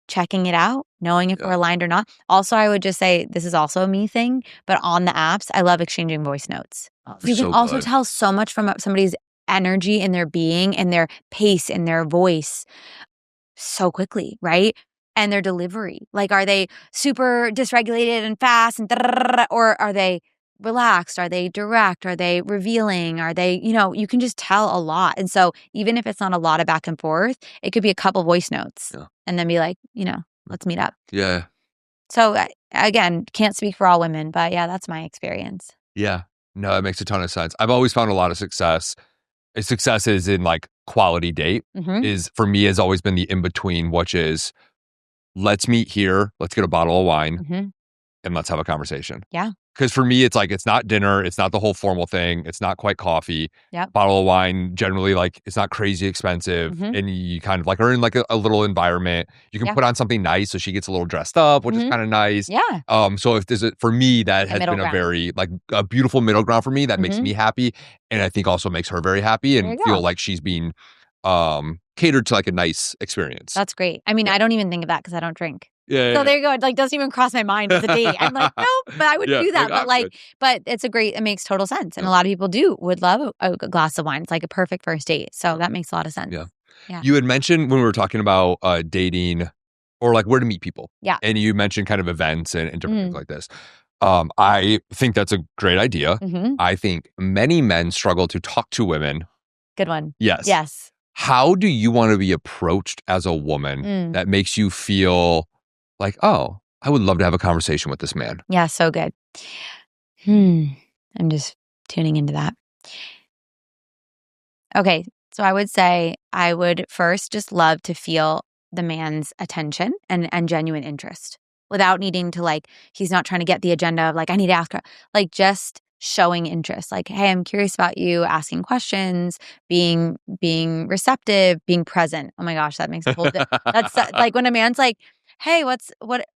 checking it out, knowing if we're aligned or not. Also, I would just say, this is also a me thing, but on the apps, I love exchanging voice notes. You can also tell so much from somebody's energy in their being and their pace and their voice so quickly, right? And their delivery. Are they super dysregulated and fast and or are they relaxed? Are they direct? Are they revealing? Are they, you can just tell a lot. And so even if it's not a lot of back and forth, it could be a couple voice notes and then be like, let's meet up. Yeah. So again, can't speak for all women, but that's my experience. Yeah. No, that makes a ton of sense. I've always found a lot of success. Success is in quality date is, for me, has always been the in-between, which is, let's meet here, let's get a bottle of wine and let's have a conversation. Yeah. Because for me, it's it's not dinner. It's not the whole formal thing. It's not quite coffee. Yep. Bottle of wine, generally, it's not crazy expensive. And you kind of are in a little environment. You can put on something nice so she gets a little dressed up, which is kind of nice. Yeah. So if there's for me, that has been a very, a beautiful middle ground for me that makes me happy. And I think also makes her very happy and feel like she's being catered to like a nice experience. That's great. I mean, I don't even think of that because I don't drink. Yeah. So there you go. It like doesn't even cross my mind as a date. I'm like, no, but I would do that. But it makes total sense. And a lot of people would love a glass of wine. It's like a perfect first date. So that makes a lot of sense. Yeah. You had mentioned when we were talking about dating or like where to meet people. Yeah. And you mentioned kind of events and different things like this. I think that's a great idea. I think many men struggle to talk to women. Good one. Yes. How do you want to be approached as a woman that makes you feel like, oh, I would love to have a conversation with this man? Yeah, so good. I'm just tuning into that. Okay, so I would say I would first just love to feel the man's attention and genuine interest without needing to like, he's not trying to get the agenda of like, I need to ask her, like just showing interest, like, hey, I'm curious about you, asking questions, being receptive, being present. Oh my gosh, that makes a whole that's like when a man's like, hey,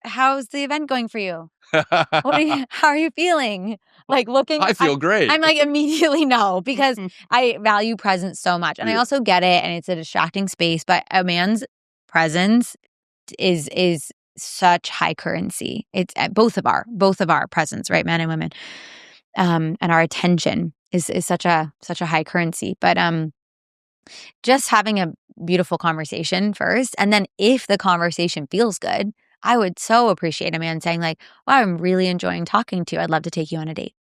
how's the event going for you? How are you feeling? Like looking, I feel great. I'm like immediately no, because I value presence so much. And I also get it. And it's a distracting space, but a man's presence is such high currency. It's both of our presence, right? Men and women. And our attention is such a high currency. But just having a beautiful conversation first. And then if the conversation feels good, I would so appreciate a man saying like, wow, I'm really enjoying talking to you. I'd love to take you on a date.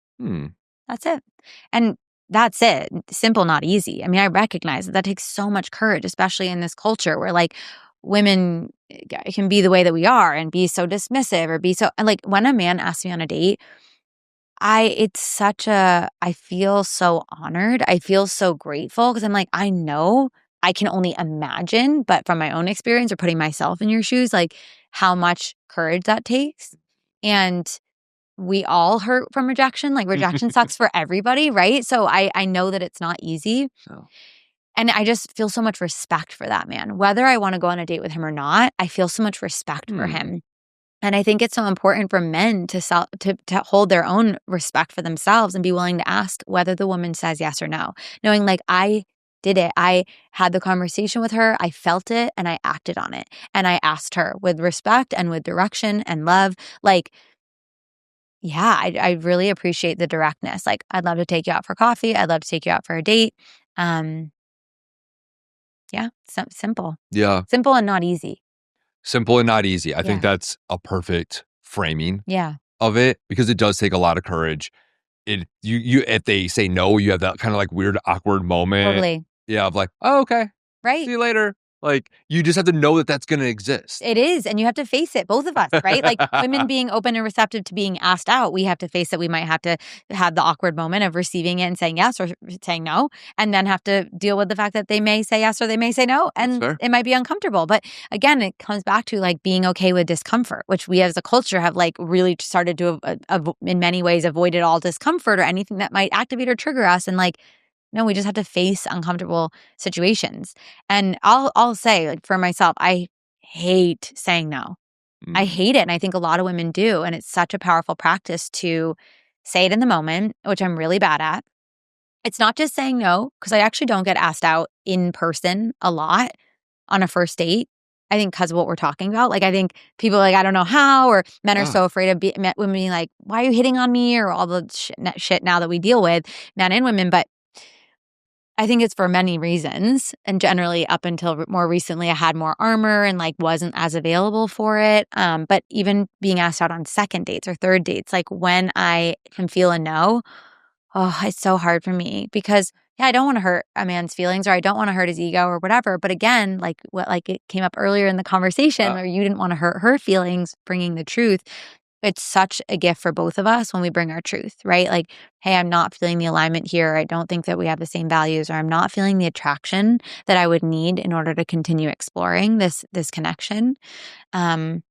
That's it. And that's it. Simple, not easy. I mean, I recognize that takes so much courage, especially in this culture where like women can be the way that we are and be so dismissive or be so, and like when a man asks me on a date, I feel so honored. I feel so grateful because I'm like, I know I can only imagine, but from my own experience or putting myself in your shoes, like how much courage that takes. And we all hurt from rejection. Like rejection sucks for everybody, right? So I know that it's not easy. Oh. And I just feel so much respect for that man. Whether I want to go on a date with him or not, I feel so much respect for him. And I think it's so important for men to hold their own respect for themselves and be willing to ask whether the woman says yes or no. Knowing like I did it. I had the conversation with her. I felt it and I acted on it. And I asked her with respect and with direction and love. Like, yeah, I really appreciate the directness. Like, I'd love to take you out for coffee. I'd love to take you out for a date. Yeah, simple. Yeah. Simple and not easy. Simple and not easy. I think that's a perfect framing of it because it does take a lot of courage. You if they say no, you have that kind of like weird, awkward moment. Totally. Yeah, of like, oh, okay. Right. See you later. Like, you just have to know that that's going to exist. It is. And you have to face it, both of us, right? Like women being open and receptive to being asked out, we have to face that we might have to have the awkward moment of receiving it and saying yes or saying no, and then have to deal with the fact that they may say yes or they may say no, and it might be uncomfortable. But again, it comes back to like being okay with discomfort, which we as a culture have like really started to, in many ways, avoided all discomfort or anything that might activate or trigger us. And like, no, we just have to face uncomfortable situations. And I'll say, like for myself, I hate saying no. I hate it. And I think a lot of women do. And it's such a powerful practice to say it in the moment, which I'm really bad at. It's not just saying no, because I actually don't get asked out in person a lot on a first date. I think because of what we're talking about. Like, I think people are like, I don't know how, or men are so afraid of women being like, why are you hitting on me? Or all the shit now that we deal with, men and women. But I think it's for many reasons. And generally up until more recently, I had more armor and like wasn't as available for it. But even being asked out on second dates or third dates, like when I can feel a no, it's so hard for me because I don't want to hurt a man's feelings or I don't want to hurt his ego or whatever. But again, like it came up earlier in the conversation where you didn't want to hurt her feelings, bringing the truth. It's such a gift for both of us when we bring our truth, right? Like, hey, I'm not feeling the alignment here. I don't think that we have the same values, or I'm not feeling the attraction that I would need in order to continue exploring this connection. And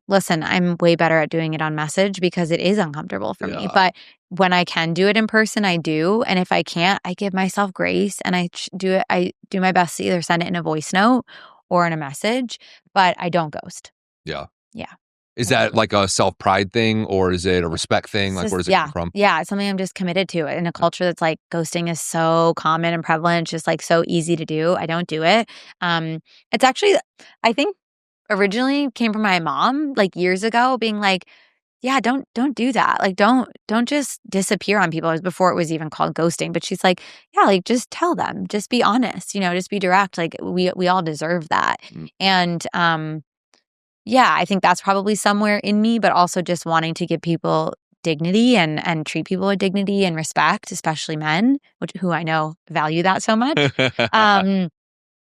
listen, I'm way better at doing it on message because it is uncomfortable for me. But when I can do it in person, I do. And if I can't, I give myself grace and I do it. I do my best to either send it in a voice note or in a message, but I don't ghost. Yeah. Yeah. Is that like a self-pride thing, or is it a respect thing? Like, where does it come from? Yeah, it's something I'm just committed to. In a culture that's like ghosting is so common and prevalent, just like so easy to do. I don't do it. It's actually, I think originally came from my mom like years ago being like, yeah, don't do that. Like don't just disappear on people. It was before it was even called ghosting, but she's like, yeah, like just tell them. Just be honest, just be direct. Like we all deserve that. And yeah, I think that's probably somewhere in me, but also just wanting to give people dignity and treat people with dignity and respect, especially men, who I know value that so much.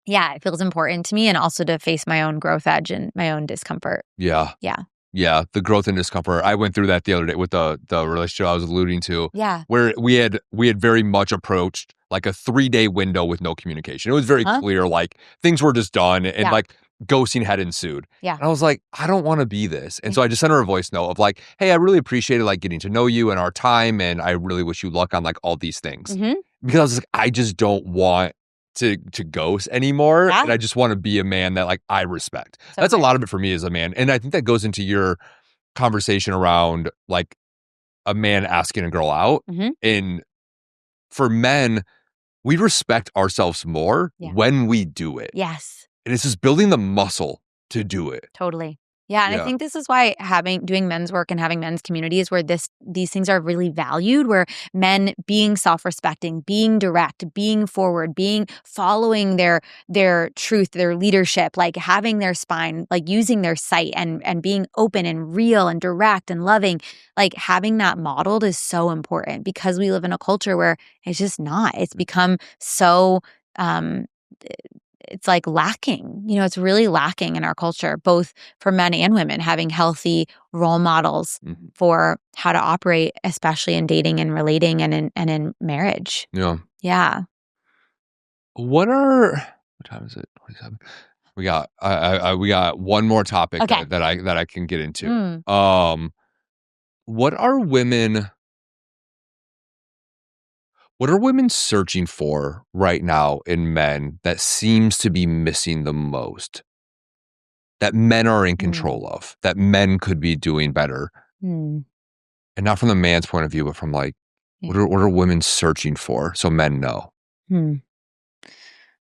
Yeah, it feels important to me, and also to face my own growth edge and my own discomfort. Yeah. Yeah. Yeah, the growth and discomfort. I went through that the other day with the relationship I was alluding to. Yeah. Where we had very much approached like a 3-day window with no communication. It was very clear, like things were just done, and like ghosting had ensued. Yeah. And I was like, I don't want to be this. And so I just sent her a voice note of like, hey, I really appreciated like getting to know you and our time, and I really wish you luck on like all these things. Because I was like, I just don't want to ghost anymore. Yeah. And I just want to be a man that like I respect. So that's a lot of it for me as a man. And I think that goes into your conversation around like a man asking a girl out. And for men, we respect ourselves more when we do it. Yes. And it's just building the muscle to do it. Totally. Yeah, and I think this is why doing men's work and having men's communities where these things are really valued, where men being self-respecting, being direct, being forward, following their truth, their leadership, like having their spine, like using their sight and being open and real and direct and loving, like having that modeled is so important, because we live in a culture where it's just not. It's become so it's like lacking, it's really lacking in our culture, both for men and women, having healthy role models for how to operate, especially in dating and relating and in marriage. Yeah. Yeah. What time is it? 27. We got one more topic that I can get into. What are women searching for right now in men that seems to be missing the most? That men are in control of, that men could be doing better. And not from the man's point of view, but from like, what are women searching for so men know?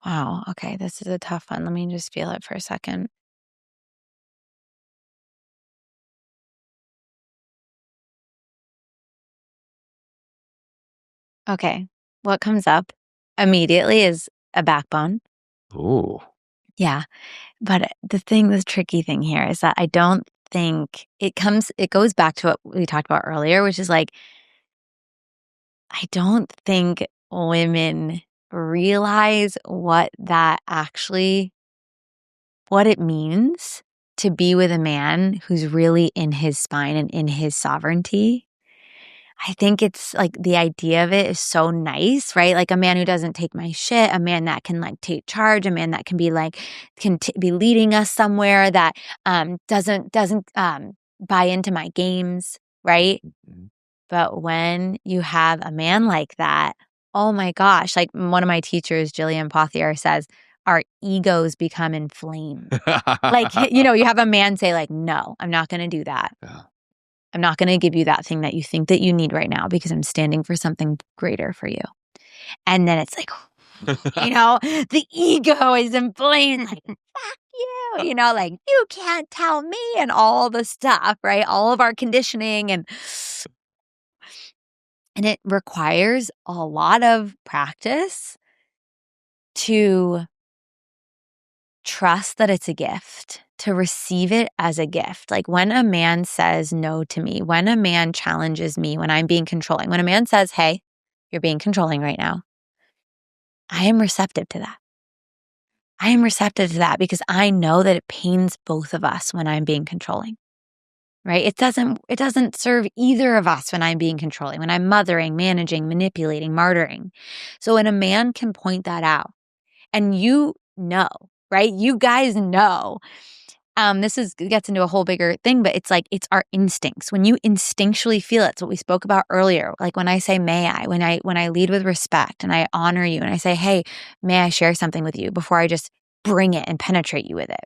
Wow. Okay. This is a tough one. Let me just feel it for a second. Okay. What comes up immediately is a backbone. Ooh. Yeah. But the tricky thing here is that I don't think it goes back to what we talked about earlier, which is like, I don't think women realize what it means to be with a man who's really in his spine and in his sovereignty. I think it's like the idea of it is so nice, right? Like a man who doesn't take my shit, a man that can like take charge, a man that can be like, be leading us somewhere, that doesn't buy into my games, right? But when you have a man like that, oh my gosh, like one of my teachers, Jillian Pothier, says, our egos become inflamed. Like, you have a man say like, no, I'm not going to do that. Yeah. I'm not going to give you that thing that you think that you need right now, because I'm standing for something greater for you. And then it's like, the ego is inflamed. Like, fuck you, like, you can't tell me, and all the stuff, right? All of our conditioning. And it requires a lot of practice to trust that it's a gift, to receive it as a gift. Like when a man says no to me, when a man challenges me, when I'm being controlling, when a man says, hey, you're being controlling right now, I am receptive to that. I am receptive to that because I know that it pains both of us when I'm being controlling. Right? It doesn't serve either of us when I'm being controlling, when I'm mothering, managing, manipulating, martyring. So when a man can point that out, and right? You guys know. This gets into a whole bigger thing, but it's like, it's our instincts. When you instinctually feel it, it's what we spoke about earlier. Like when I say, may I, when I lead with respect and I honor you and I say, hey, may I share something with you, before I just bring it and penetrate you with it.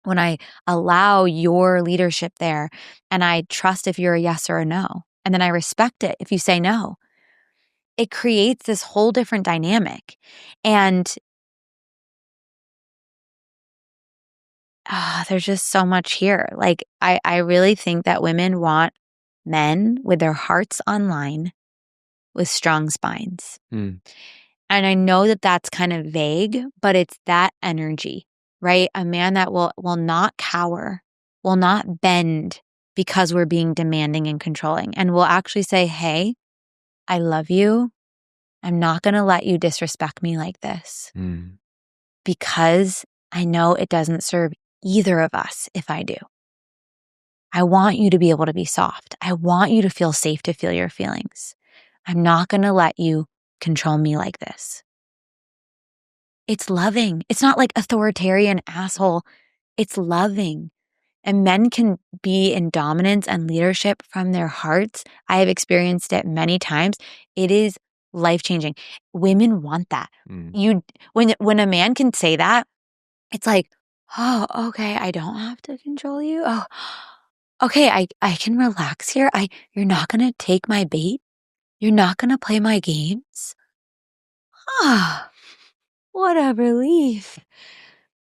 when I allow your leadership there, and I trust if you're a yes or a no, and then I respect it if you say no, it creates this whole different dynamic. And there's just so much here. Like, I really think that women want men with their hearts online with strong spines. And I know that that's kind of vague, but it's that energy, right? A man that will not cower, will not bend because we're being demanding and controlling, and will actually say, hey, I love you. I'm not going to let you disrespect me like this because I know it doesn't serve either of us if I do. I want you to be able to be soft. I want you to feel safe to feel your feelings. I'm not going to let you control me like this. It's loving. It's not like authoritarian asshole. It's loving. And men can be in dominance and leadership from their hearts. I have experienced it many times. It is life-changing. Women want that. When a man can say that, it's like, oh, okay, I don't have to control you. Oh, okay, I can relax here. You're not going to take my bait. You're not going to play my games. Ah, what a relief.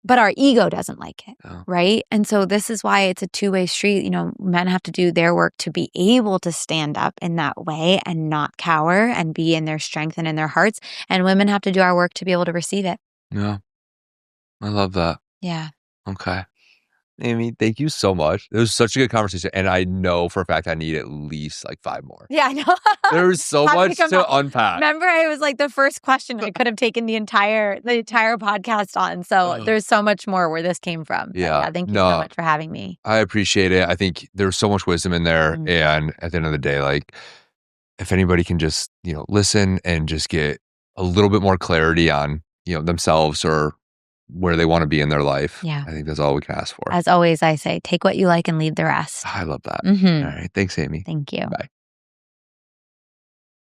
But our ego doesn't like it, right? And so this is why it's a two-way street. You know, men have to do their work to be able to stand up in that way and not cower and be in their strength and in their hearts. And women have to do our work to be able to receive it. Yeah. I love that. Yeah. Okay. Aimee, thank you so much. It was such a good conversation. And I know for a fact I need at least like 5 more. Yeah, I know. There was so much to unpack. Remember, it was like the first question I could have taken the entire podcast on. So there's so much more where this came from. Yeah. Thank you so much for having me. I appreciate it. I think there's so much wisdom in there. And at the end of the day, like, if anybody can just, listen and just get a little bit more clarity on, themselves or where they want to be in their life. Yeah. I think that's all we can ask for. As always, I say, take what you like and leave the rest. I love that. All right. Thanks, Aimee. Thank you. Bye.